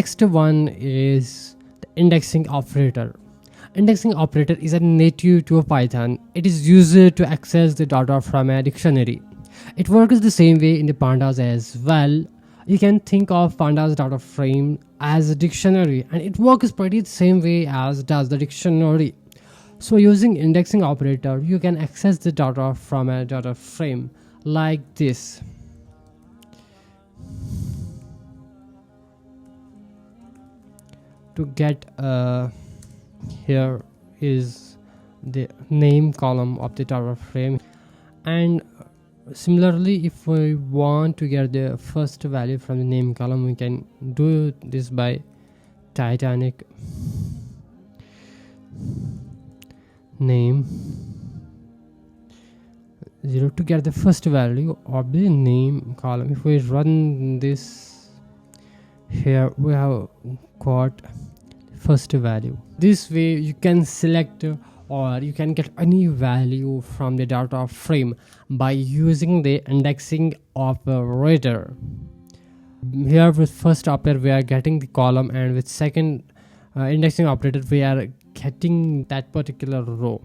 Next one is the indexing operator. Indexing operator is a native to Python. It is used to access the data from a dictionary. It works the same way in the pandas as well. You can think of pandas data frame as a dictionary, and it works pretty the same way as does the dictionary. So using indexing operator, you can access the data from a data frame like this. To get here is the name column of the data frame, and similarly if we want to get the first value from the name column, we can do this by Titanic name 0 to get the first value of the name column. If we run this, here we have got first value. This way you can select or you can get any value from the data frame by using the indexing operator. Here with first operator we are getting the column, and with second indexing operator we are getting that particular row.